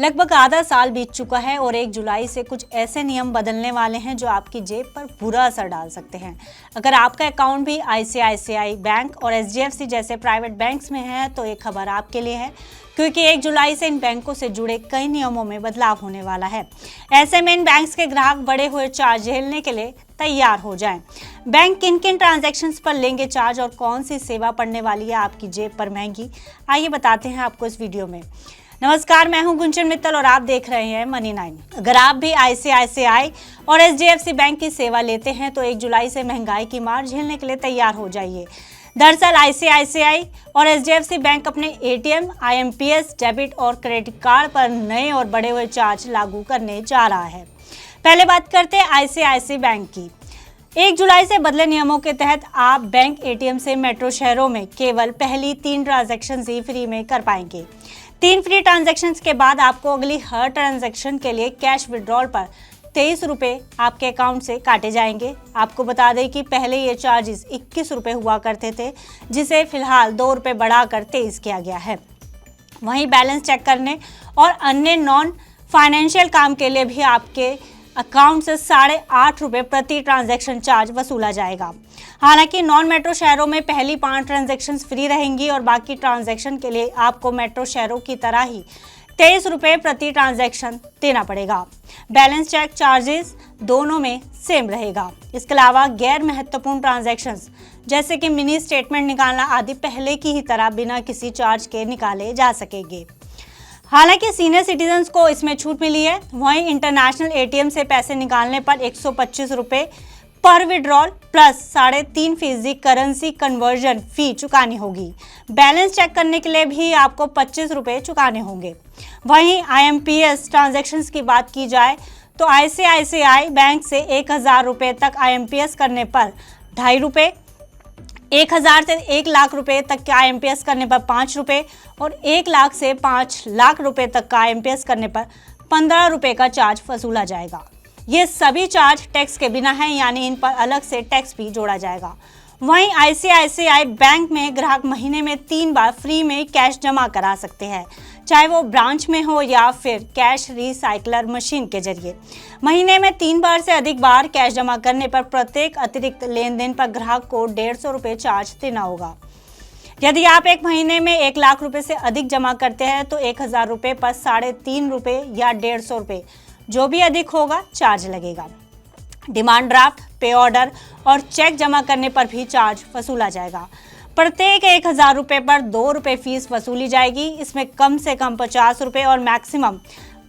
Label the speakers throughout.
Speaker 1: लगभग आधा साल बीत चुका है और 1 जुलाई से कुछ ऐसे नियम बदलने वाले हैं जो आपकी जेब पर बुरा असर डाल सकते हैं। अगर आपका अकाउंट भी आईसीआईसीआई बैंक और एचडीएफसी जैसे प्राइवेट बैंक्स में है तो ये खबर आपके लिए है, क्योंकि 1 जुलाई से इन बैंकों से जुड़े कई नियमों में बदलाव होने वाला है। ऐसे में इन बैंक्स के ग्राहक बढ़े हुए चार्ज झेलने के लिए तैयार हो जाएं। बैंक किन किन ट्रांजैक्शंस पर लेंगे चार्ज और कौन सी सेवा पड़ने वाली है आपकी जेब पर महंगी, आइए बताते हैं आपको इस वीडियो में। नमस्कार, मैं हूं गुंजन मित्तल और आप देख रहे हैं मनी 9। अगर आप भी आईसीआईसीआई और एचडीएफसी बैंक की सेवा लेते हैं तो 1 जुलाई से महंगाई की मार झेलने के लिए तैयार हो जाइए। दरअसल आईसीआईसीआई और एचडीएफसी बैंक अपने एटीएम, आईएमपीएस, डेबिट और क्रेडिट कार्ड पर नए और बढ़े हुए चार्ज लागू करने जा रहा है। पहले बात करते हैं आईसीआईसीआई बैंक की। 1 जुलाई से बदले नियमों के तहत आप बैंक एटीएम से मेट्रो शहरों में केवल पहली 3 ट्रांजैक्शन ही फ्री में कर पाएंगे। 3 फ्री ट्रांजैक्शंस के बाद आपको अगली हर ट्रांजैक्शन के लिए कैश विड्रॉल पर 23 रुपये आपके अकाउंट से काटे जाएंगे। आपको बता दें कि पहले ये चार्जेस 21 रुपये हुआ करते थे, जिसे फिलहाल 2 रुपये बढ़ाकर 23 किया गया है। वहीं बैलेंस चेक करने और अन्य नॉन फाइनेंशियल काम के लिए भी आपके अकाउंट से 8.5 रुपये प्रति ट्रांजैक्शन चार्ज वसूला जाएगा। हालांकि नॉन मेट्रो शहरों में पहली 5 ट्रांजैक्शंस फ्री रहेंगी और बाकी ट्रांजैक्शन के लिए आपको मेट्रो शहरों की तरह ही 23 रुपये प्रति ट्रांजैक्शन देना पड़ेगा। बैलेंस चेक चार्जेस दोनों में सेम रहेगा। इसके अलावा गैर महत्वपूर्ण ट्रांजैक्शंस जैसे कि मिनी स्टेटमेंट निकालना आदि पहले की ही तरह बिना किसी चार्ज के निकाले जा सकेंगे। हालांकि सीनियर सिटीजन्स को इसमें छूट मिली है। वहीं इंटरनेशनल एटीएम से पैसे निकालने पर 125 रुपये पर withdrawal plus 3.5% currency conversion fee चुकानी होगी। बैलेंस चेक करने के लिए भी आपको 25 रुपये चुकाने होंगे। वहीं आईएमपीएस ट्रांजैक्शंस की बात की जाए तो आईसीआईसीआई बैंक से 1000 रुपये तक आईएमपीएस करने पर 2.5 रुपये, 1000 से 1 लाख रुपए तक का आईएमपीएस करने पर 5 रुपये और 1 लाख से 5 लाख रुपए तक का आईएमपीएस करने पर 15 रुपये का चार्ज वसूला जाएगा। ये सभी चार्ज टैक्स के बिना हैं, यानी इन पर अलग से टैक्स भी जोड़ा जाएगा। वहीं आईसीआईसीआई बैंक में ग्राहक महीने में 3 बार फ्री में कैश जमा करा सकते हैं, चाहे वो ब्रांच में हो या फिर कैश रिसाइकलर मशीन के जरिए। महीने में 3 बार से अधिक बार कैश जमा करने पर प्रत्येक अतिरिक्त लेन देन पर ग्राहक को 150 रुपये चार्ज देना होगा। यदि आप एक महीने में 1 लाख रुपए से अधिक जमा करते हैं तो 1000 रुपये पर 3.5 रुपये या 150 रुपये जो भी अधिक होगा चार्ज लगेगा। डिमांड ड्राफ्ट, पे ऑर्डर और चेक जमा करने पर भी चार्ज वसूला जाएगा। प्रत्येक 1000 रुपये पर 2 रुपये फीस वसूली जाएगी। इसमें कम से कम 50 रुपये और मैक्सिमम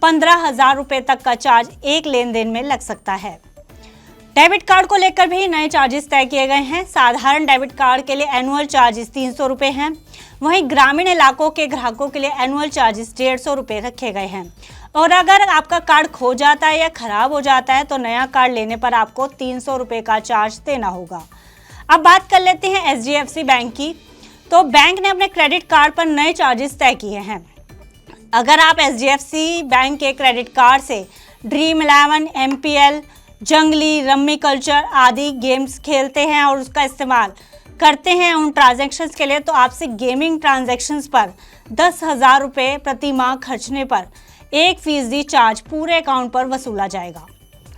Speaker 1: 15,000 रुपये तक का चार्ज एक लेन देन में लग सकता है। डेबिट कार्ड को लेकर भी नए चार्जेस तय किए गए हैं। साधारण डेबिट कार्ड के लिए एनुअल चार्जेस 300 रुपये हैं। वहीं ग्रामीण इलाकों के ग्राहकों के लिए एनुअल चार्जेस 150 रुपये रखे गए हैं। और अगर आपका कार्ड खो जाता है या खराब हो जाता है तो नया कार्ड लेने पर आपको 300 रुपये का चार्ज देना होगा। अब बात कर लेते हैं एचडीएफसी बैंक की। तो बैंक ने अपने क्रेडिट कार्ड पर नए चार्जेस तय किए हैं। अगर आप एचडीएफसी बैंक के क्रेडिट कार्ड से ड्रीम 11, एमपीएल, जंगली, रम्मी कल्चर आदि गेम्स खेलते हैं और उसका इस्तेमाल करते हैं उन ट्रांजैक्शंस के लिए, तो आपसे गेमिंग ट्रांजैक्शंस पर 10,000 रुपये प्रति माह खर्चने पर 1% चार्ज पूरे अकाउंट पर वसूला जाएगा।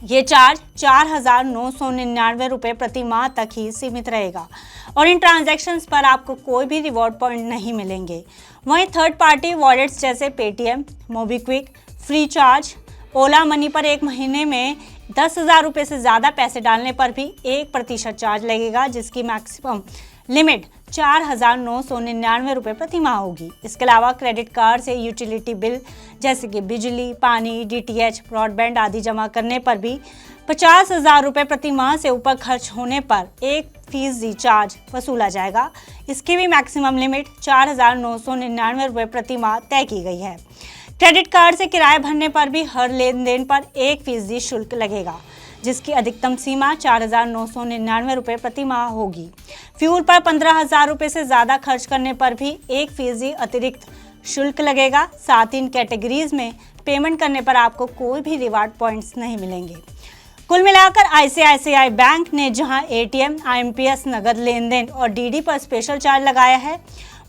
Speaker 1: ये चार्ज 4,999 रुपये प्रति माह तक ही सीमित रहेगा और इन ट्रांजैक्शंस पर आपको कोई भी रिवॉर्ड पॉइंट नहीं मिलेंगे। वहीं थर्ड पार्टी वॉलेट्स जैसे पेटीएम, मोबीक्विक, फ्री चार्ज, ओला मनी पर एक महीने में 10,000 रुपये से ज़्यादा पैसे डालने पर भी 1% चार्ज लगेगा, जिसकी मैक्सिमम लिमिट 4,999 रुपये प्रति माह होगी। इसके अलावा क्रेडिट कार्ड से यूटिलिटी बिल जैसे कि बिजली, पानी, डीटीएच, ब्रॉडबैंड आदि जमा करने पर भी 50,000 रुपये प्रति माह से ऊपर खर्च होने पर 1% चार्ज वसूला जाएगा। इसकी भी मैक्सिमम लिमिट 4,999 रुपये प्रति माह तय की गई है। क्रेडिट कार्ड से किराया भरने पर भी हर लेन देन पर 1% शुल्क लगेगा, जिसकी अधिकतम सीमा 4,999 रुपये प्रति माह होगी। फ्यूल पर 15,000 रुपये से ज़्यादा खर्च करने पर भी 1% अतिरिक्त शुल्क लगेगा। साथ ही इन कैटेगरीज में पेमेंट करने पर आपको कोई भी रिवार्ड पॉइंट्स नहीं मिलेंगे। कुल मिलाकर आईसीआईसीआई बैंक ने जहां एटीएम, आईएमपीएस, नगद लेन देन और डीडी पर स्पेशल चार्ज लगाया है,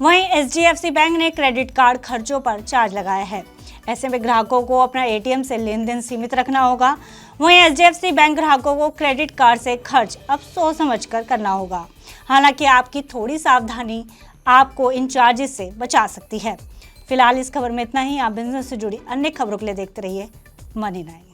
Speaker 1: वहीं एचडीएफसी बैंक ने क्रेडिट कार्ड खर्चों पर चार्ज लगाया है। ऐसे में ग्राहकों को अपना एटीएम से लेन देन सीमित रखना होगा। वहीं एचडीएफसी बैंक ग्राहकों को क्रेडिट कार्ड से खर्च अब सोच समझकर करना होगा। हालांकि आपकी थोड़ी सावधानी आपको इन चार्जेस से बचा सकती है। फिलहाल इस खबर में इतना ही। आप बिजनेस से जुड़ी अन्य खबरों के लिए देखते रहिए मनी 9।